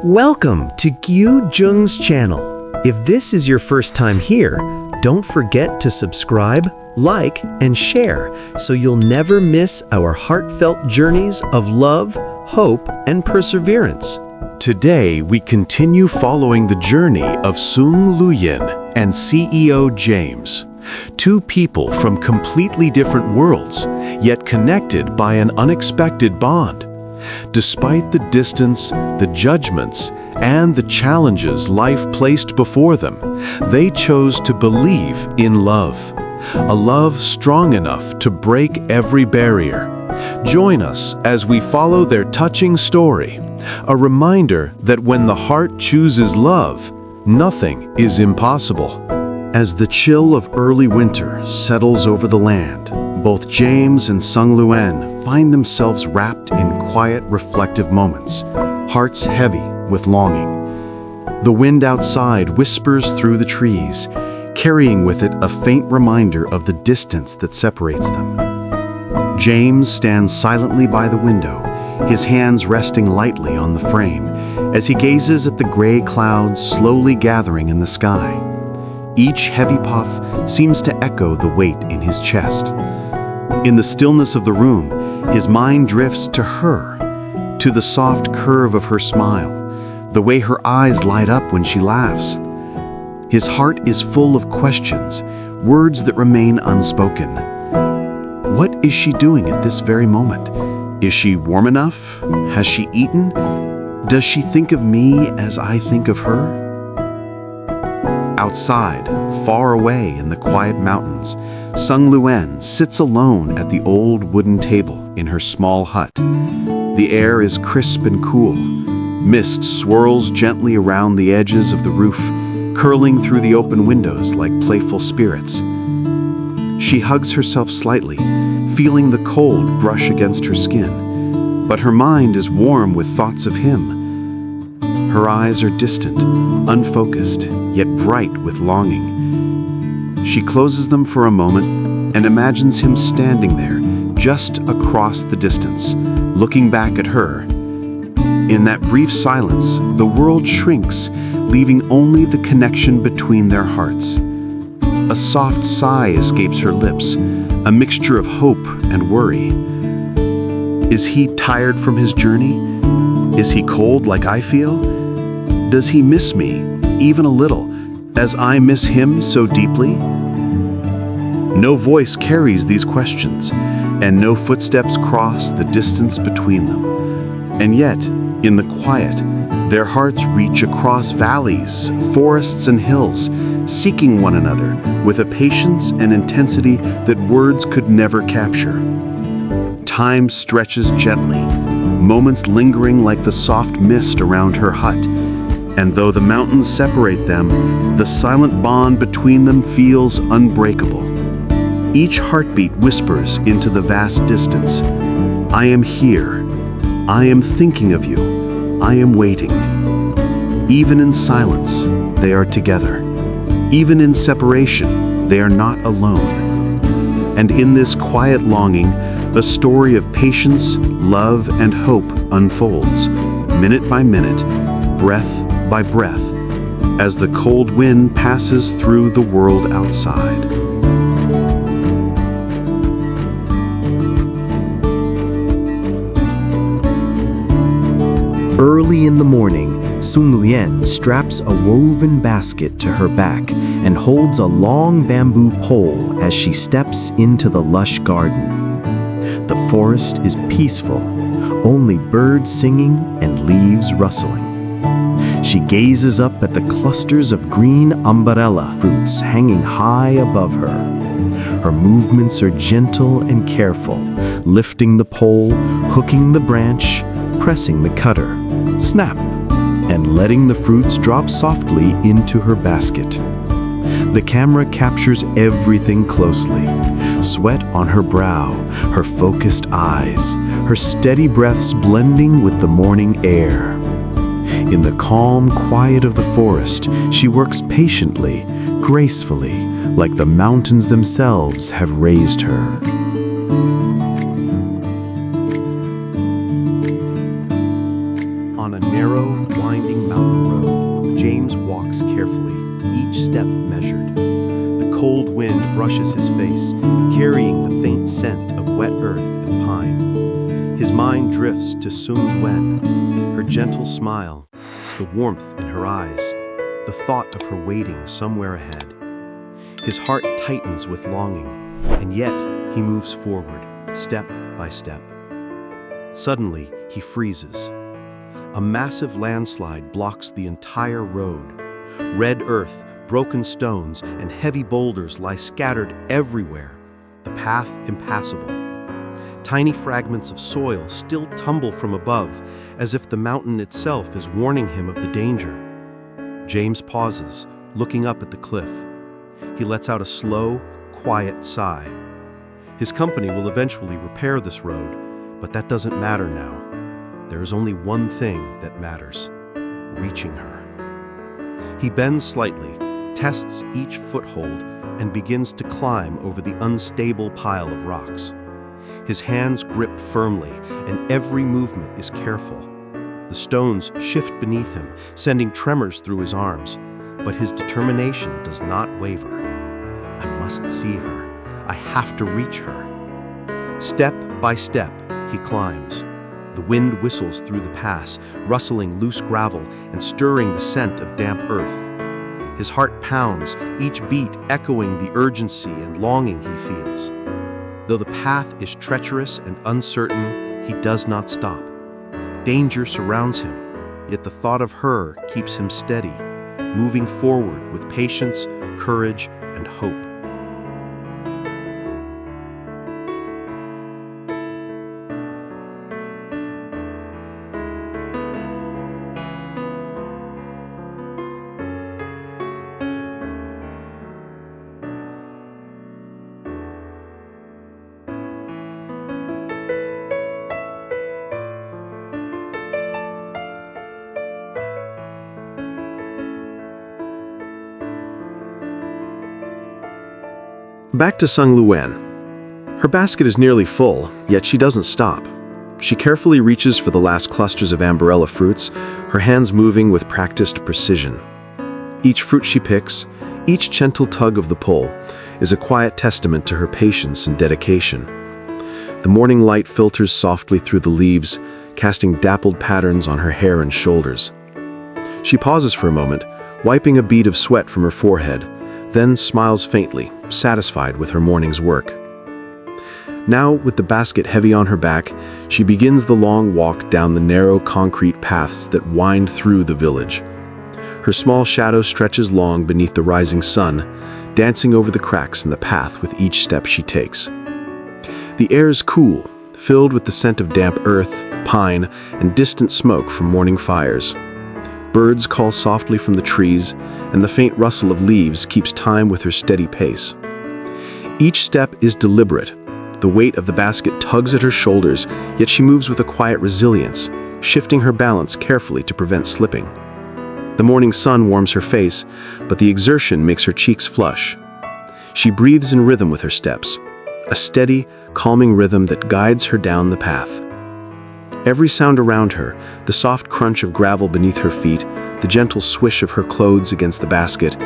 Welcome to Kieu Jung's channel. If this is your first time here, don't forget to subscribe, like, and share so you'll never miss our heartfelt journeys of love, hope, and perseverance. Today, we continue following the journey of Sung Luyen and CEO James, two people from completely different worlds, yet connected by an unexpected bond. Despite the distance, the judgments, and the challenges life placed before them, they chose to believe in love, a love strong enough to break every barrier. Join us as we follow their touching story, a reminder that when the heart chooses love, nothing is impossible. As the chill of early winter settles over the land, both James and Sung Luyen find themselves wrapped in quiet, reflective moments, hearts heavy with longing. The wind outside whispers through the trees, carrying with it a faint reminder of the distance that separates them. James stands silently by the window, his hands resting lightly on the frame, as he gazes at the gray clouds slowly gathering in the sky. Each heavy puff seems to echo the weight in his chest. In the stillness of the room, his mind drifts to her, to the soft curve of her smile, the way her eyes light up when she laughs. His heart is full of questions, words that remain unspoken. What is she doing at this very moment? Is she warm enough? Has she eaten? Does she think of me as I think of her? Outside, far away in the quiet mountains, Sung Luyen sits alone at the old wooden table in her small hut. The air is crisp and cool. Mist swirls gently around the edges of the roof, curling through the open windows like playful spirits. She hugs herself slightly, feeling the cold brush against her skin, but her mind is warm with thoughts of him. Her eyes are distant, unfocused, yet bright with longing. She closes them for a moment and imagines him standing there, just across the distance, looking back at her. In that brief silence, the world shrinks, leaving only the connection between their hearts. A soft sigh escapes her lips, a mixture of hope and worry. Is he tired from his journey? Is he cold like I feel? Does he miss me, even a little, as I miss him so deeply? No voice carries these questions, and no footsteps cross the distance between them. And yet, in the quiet, their hearts reach across valleys, forests, and hills, seeking one another with a patience and intensity that words could never capture. Time stretches gently, moments lingering like the soft mist around her hut. And though the mountains separate them, the silent bond between them feels unbreakable. Each heartbeat whispers into the vast distance, I am here. I am thinking of you. I am waiting. Even in silence, they are together. Even in separation, they are not alone. And in this quiet longing, a story of patience, love, and hope unfolds, minute by minute, breath by breath, as the cold wind passes through the world outside. Early in the morning, Sung Luyen straps a woven basket to her back and holds a long bamboo pole as she steps into the lush garden. The forest is peaceful, only birds singing and leaves rustling. She gazes up at the clusters of green umbrella fruits hanging high above her. Her movements are gentle and careful, lifting the pole, hooking the branch, pressing the cutter, snap, and letting the fruits drop softly into her basket. The camera captures everything closely. Sweat on her brow, her focused eyes, her steady breaths blending with the morning air. In the calm quiet of the forest, she works patiently, gracefully, like the mountains themselves have raised her. On a narrow, winding mountain road, James walks carefully, each step measured. The cold wind brushes his face, carrying the faint scent of wet earth and pine. His mind drifts to Sung Luyen, her gentle smile, the warmth in her eyes, the thought of her waiting somewhere ahead. His heart tightens with longing, and yet he moves forward, step by step. Suddenly, he freezes. A massive landslide blocks the entire road. Red earth, broken stones, and heavy boulders lie scattered everywhere, the path impassable. Tiny fragments of soil still tumble from above, as if the mountain itself is warning him of the danger. James pauses, looking up at the cliff. He lets out a slow, quiet sigh. His company will eventually repair this road, but that doesn't matter now. There is only one thing that matters: reaching her. He bends slightly, tests each foothold, and begins to climb over the unstable pile of rocks. His hands grip firmly, and every movement is careful. The stones shift beneath him, sending tremors through his arms, but his determination does not waver. I must see her. I have to reach her. Step by step, he climbs. The wind whistles through the pass, rustling loose gravel and stirring the scent of damp earth. His heart pounds, each beat echoing the urgency and longing he feels. Though the path is treacherous and uncertain, he does not stop. Danger surrounds him, yet the thought of her keeps him steady, moving forward with patience, courage, and hope. Back to Sung Luyen. Her basket is nearly full, yet she doesn't stop. She carefully reaches for the last clusters of ambarella fruits, her hands moving with practiced precision. Each fruit she picks, each gentle tug of the pole, is a quiet testament to her patience and dedication. The morning light filters softly through the leaves, casting dappled patterns on her hair and shoulders. She pauses for a moment, wiping a bead of sweat from her forehead, then smiles faintly, satisfied with her morning's work. Now, with the basket heavy on her back, she begins the long walk down the narrow concrete paths that wind through the village. Her small shadow stretches long beneath the rising sun, dancing over the cracks in the path with each step she takes. The air is cool, filled with the scent of damp earth, pine, and distant smoke from morning fires. Birds call softly from the trees, and the faint rustle of leaves keeps time with her steady pace. Each step is deliberate. The weight of the basket tugs at her shoulders, yet she moves with a quiet resilience, shifting her balance carefully to prevent slipping. The morning sun warms her face, but the exertion makes her cheeks flush. She breathes in rhythm with her steps, a steady, calming rhythm that guides her down the path. Every sound around her, the soft crunch of gravel beneath her feet, the gentle swish of her clothes against the basket,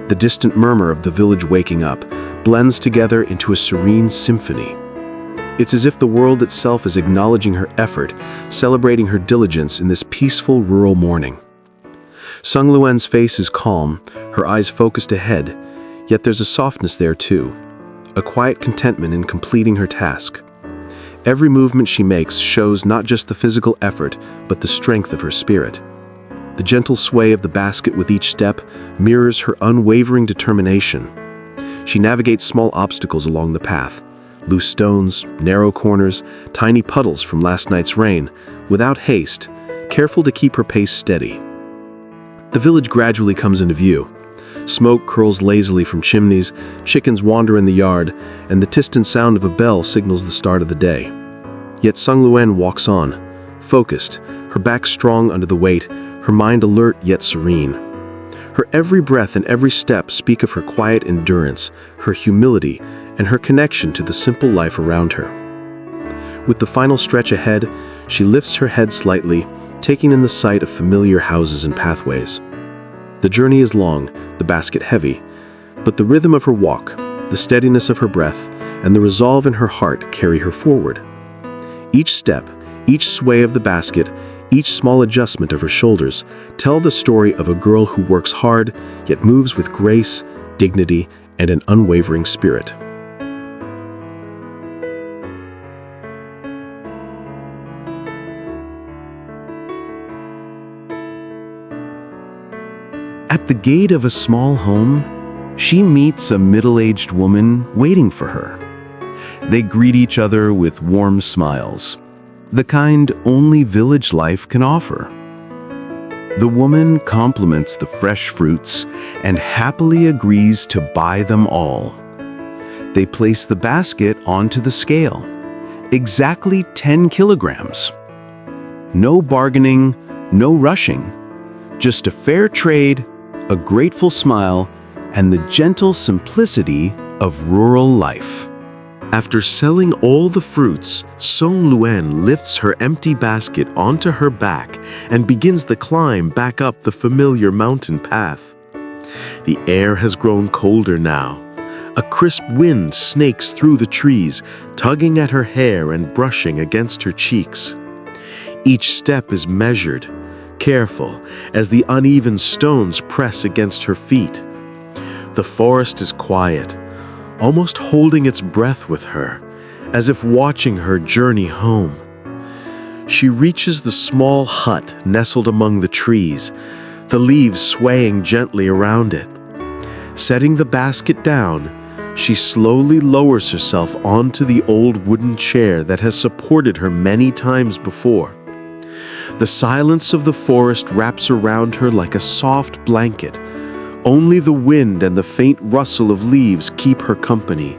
the distant murmur of the village waking up, blends together into a serene symphony. It's as if the world itself is acknowledging her effort, celebrating her diligence in this peaceful rural morning. Sung Luyen's face is calm, her eyes focused ahead, yet there's a softness there too, a quiet contentment in completing her task. Every movement she makes shows not just the physical effort, but the strength of her spirit. The gentle sway of the basket with each step mirrors her unwavering determination. She navigates small obstacles along the path, loose stones, narrow corners, tiny puddles from last night's rain, without haste, careful to keep her pace steady. The village gradually comes into view. Smoke curls lazily from chimneys, chickens wander in the yard, and the distant sound of a bell signals the start of the day. Yet Sung Luyen walks on, focused, her back strong under the weight, her mind alert yet serene. Her every breath and every step speak of her quiet endurance, her humility, and her connection to the simple life around her. With the final stretch ahead, she lifts her head slightly, taking in the sight of familiar houses and pathways. The journey is long, the basket heavy, but the rhythm of her walk, the steadiness of her breath, and the resolve in her heart carry her forward. Each step, each sway of the basket, each small adjustment of her shoulders tell the story of a girl who works hard, yet moves with grace, dignity, and an unwavering spirit. At the gate of a small home, she meets a middle-aged woman waiting for her. They greet each other with warm smiles, the kind only village life can offer. The woman compliments the fresh fruits and happily agrees to buy them all. They place the basket onto the scale, exactly 10 kilograms. No bargaining, no rushing, just a fair trade, a grateful smile, and the gentle simplicity of rural life. After selling all the fruits, Sung Luyen lifts her empty basket onto her back and begins the climb back up the familiar mountain path. The air has grown colder now. A crisp wind snakes through the trees, tugging at her hair and brushing against her cheeks. Each step is measured, careful, as the uneven stones press against her feet. The forest is quiet, almost holding its breath with her, as if watching her journey home. She reaches the small hut nestled among the trees, the leaves swaying gently around it. Setting the basket down, she slowly lowers herself onto the old wooden chair that has supported her many times before. The silence of the forest wraps around her like a soft blanket. Only the wind and the faint rustle of leaves keep her company.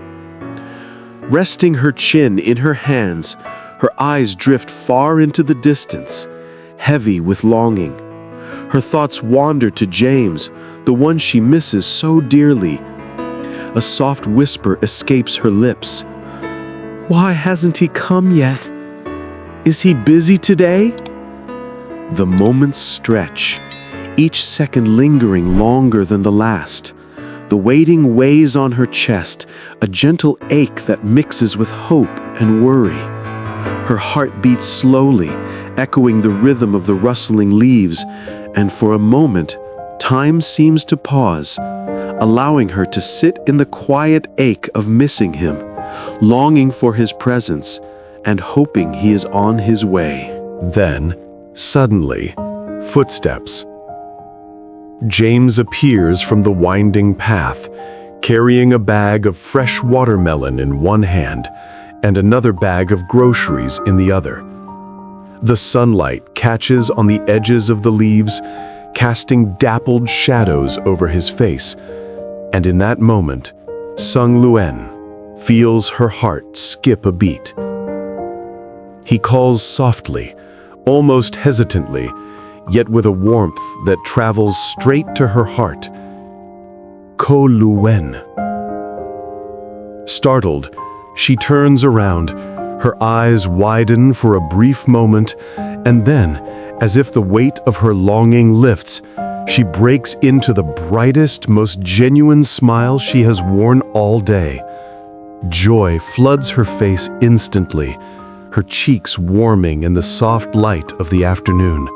Resting her chin in her hands, her eyes drift far into the distance, heavy with longing. Her thoughts wander to James, the one she misses so dearly. A soft whisper escapes her lips. "Why hasn't he come yet? Is he busy today?" The moments stretch, each second lingering longer than the last. The waiting weighs on her chest, a gentle ache that mixes with hope and worry. Her heart beats slowly, echoing the rhythm of the rustling leaves, and for a moment, time seems to pause, allowing her to sit in the quiet ache of missing him, longing for his presence, and hoping he is on his way. Then, suddenly, footsteps. James appears from the winding path, carrying a bag of fresh watermelon in one hand and another bag of groceries in the other. The sunlight catches on the edges of the leaves, casting dappled shadows over his face, and in that moment, Sung Luyen feels her heart skip a beat. He calls softly, almost hesitantly, yet with a warmth that travels straight to her heart. Kieu Luyen. Startled, she turns around, her eyes widen for a brief moment, and then, as if the weight of her longing lifts, she breaks into the brightest, most genuine smile she has worn all day. Joy floods her face instantly, her cheeks warming in the soft light of the afternoon.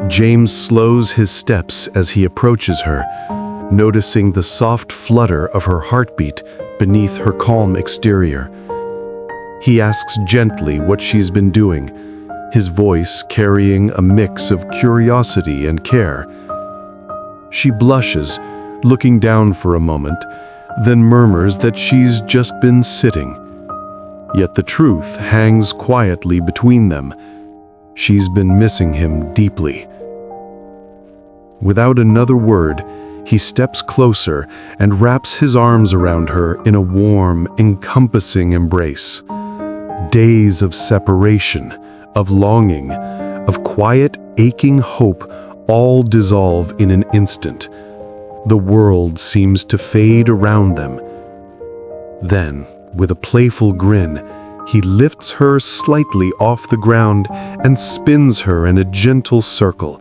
James slows his steps as he approaches her, noticing the soft flutter of her heartbeat beneath her calm exterior. He asks gently what she's been doing, his voice carrying a mix of curiosity and care. She blushes, looking down for a moment, then murmurs that she's just been sitting. Yet the truth hangs quietly between them. She's been missing him deeply. Without another word, he steps closer and wraps his arms around her in a warm, encompassing embrace. Days of separation, of longing, of quiet, aching hope all dissolve in an instant. The world seems to fade around them. Then, with a playful grin, He lifts her slightly off the ground and spins her in a gentle circle.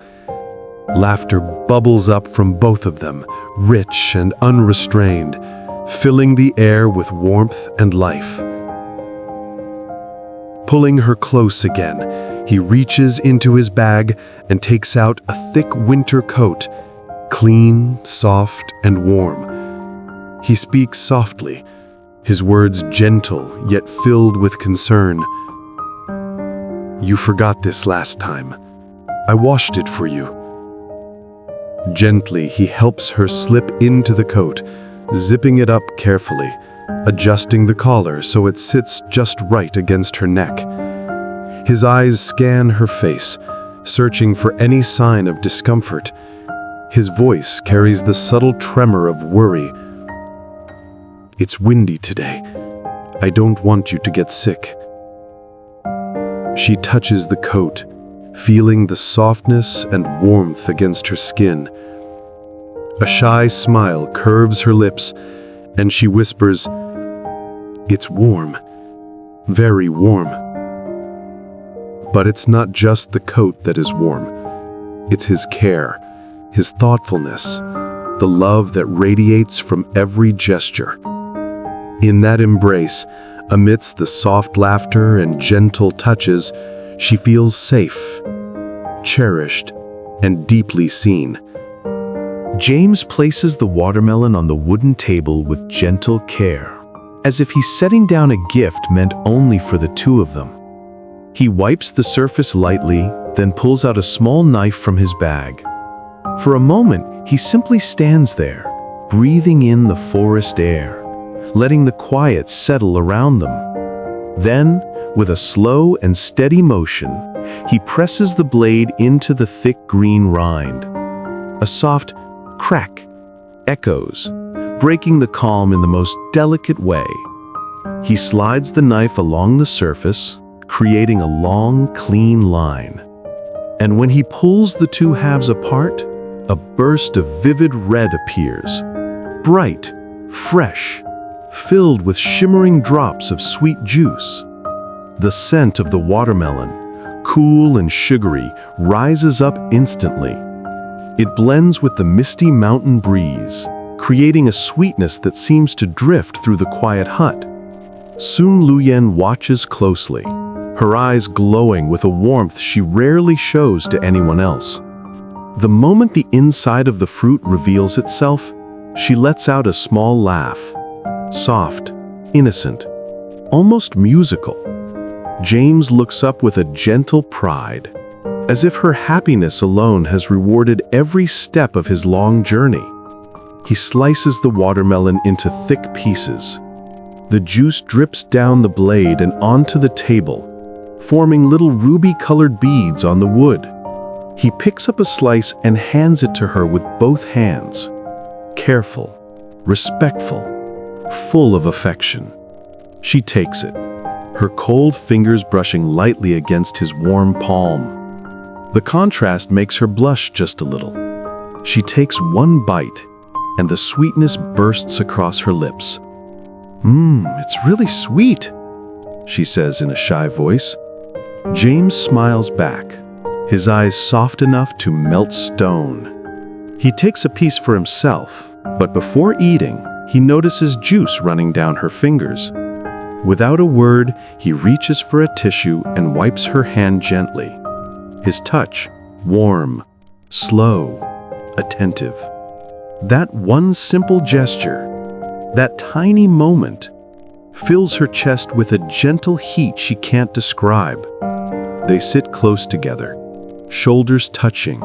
Laughter bubbles up from both of them, rich and unrestrained, filling the air with warmth and life. Pulling her close again, he reaches into his bag and takes out a thick winter coat, clean, soft, and warm. He speaks softly, his words gentle yet filled with concern. "You forgot this last time. I washed it for you." Gently, he helps her slip into the coat, zipping it up carefully, adjusting the collar so it sits just right against her neck. His eyes scan her face, searching for any sign of discomfort. His voice carries the subtle tremor of worry. "It's windy today. I don't want you to get sick." She touches the coat, feeling the softness and warmth against her skin. A shy smile curves her lips, and she whispers, "It's warm, very warm." But it's not just the coat that is warm. It's his care, his thoughtfulness, the love that radiates from every gesture. In that embrace, amidst the soft laughter and gentle touches, she feels safe, cherished, and deeply seen. James places the watermelon on the wooden table with gentle care, as if he's setting down a gift meant only for the two of them. He wipes the surface lightly, then pulls out a small knife from his bag. For a moment, he simply stands there, breathing in the forest air, letting the quiet settle around them. Then, with a slow and steady motion, he presses the blade into the thick green rind. A soft crack echoes, breaking the calm in the most delicate way. He slides the knife along the surface, creating a long, clean line. And when he pulls the two halves apart, a burst of vivid red appears, bright, fresh, filled with shimmering drops of sweet juice. The scent of the watermelon, cool and sugary, rises up instantly. It blends with the misty mountain breeze, creating a sweetness that seems to drift through the quiet hut. Sung Luyen watches closely, her eyes glowing with a warmth she rarely shows to anyone else. The moment the inside of the fruit reveals itself, she lets out a small laugh, soft, innocent, almost musical. James looks up with a gentle pride, as if her happiness alone has rewarded every step of his long journey. He slices the watermelon into thick pieces. The juice drips down the blade and onto the table, forming little ruby-colored beads on the wood. He picks up a slice and hands it to her with both hands. Careful, respectful, full of affection. She takes it, her cold fingers brushing lightly against his warm palm. The contrast makes her blush just a little. She takes one bite, and the sweetness bursts across her lips. It's really sweet," she says in a shy voice. James smiles back, his eyes soft enough to melt stone. He takes a piece for himself, but before eating, he notices juice running down her fingers. Without a word, he reaches for a tissue and wipes her hand gently. His touch, warm, slow, attentive. That one simple gesture, that tiny moment, fills her chest with a gentle heat she can't describe. They sit close together, shoulders touching,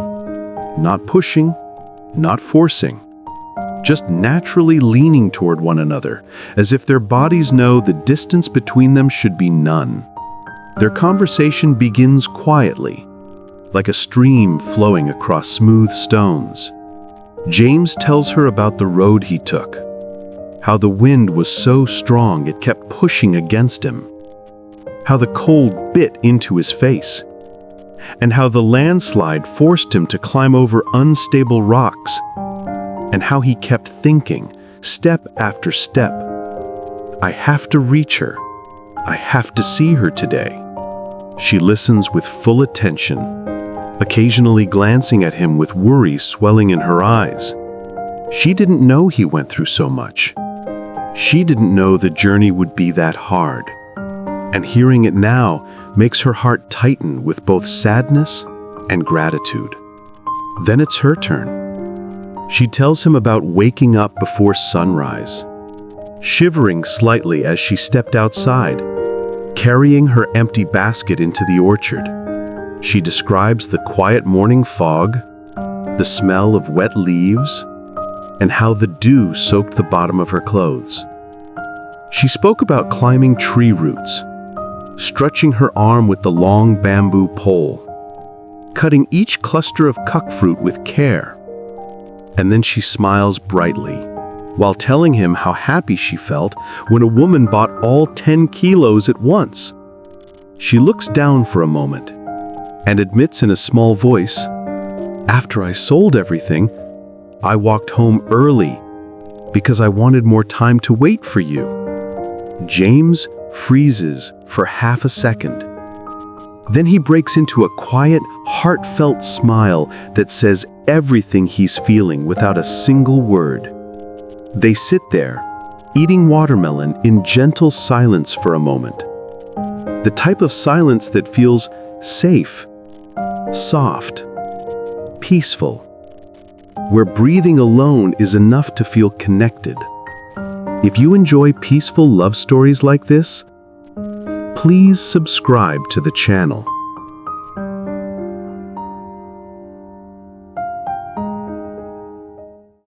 not pushing, not forcing, just naturally leaning toward one another, as if their bodies know the distance between them should be none. Their conversation begins quietly, like a stream flowing across smooth stones. James tells her about the road he took, how the wind was so strong it kept pushing against him, how the cold bit into his face, and how the landslide forced him to climb over unstable rocks, and how he kept thinking, step after step, "I have to reach her. I have to see her today." She listens with full attention, occasionally glancing at him with worry swelling in her eyes. She didn't know he went through so much. She didn't know the journey would be that hard. And hearing it now makes her heart tighten with both sadness and gratitude. Then it's her turn. She tells him about waking up before sunrise, shivering slightly as she stepped outside, carrying her empty basket into the orchard. She describes the quiet morning fog, the smell of wet leaves, and how the dew soaked the bottom of her clothes. She spoke about climbing tree roots, stretching her arm with the long bamboo pole, cutting each cluster of cuck fruit with care. And then she smiles brightly, while telling him how happy she felt when a woman bought all 10 kilos at once. She looks down for a moment and admits in a small voice, "After I sold everything, I walked home early because I wanted more time to wait for you." James freezes for half a second. Then he breaks into a quiet, heartfelt smile that says everything he's feeling without a single word. They sit there, eating watermelon in gentle silence for a moment. The type of silence that feels safe, soft, peaceful, where breathing alone is enough to feel connected. If you enjoy peaceful love stories like this, please subscribe to the channel.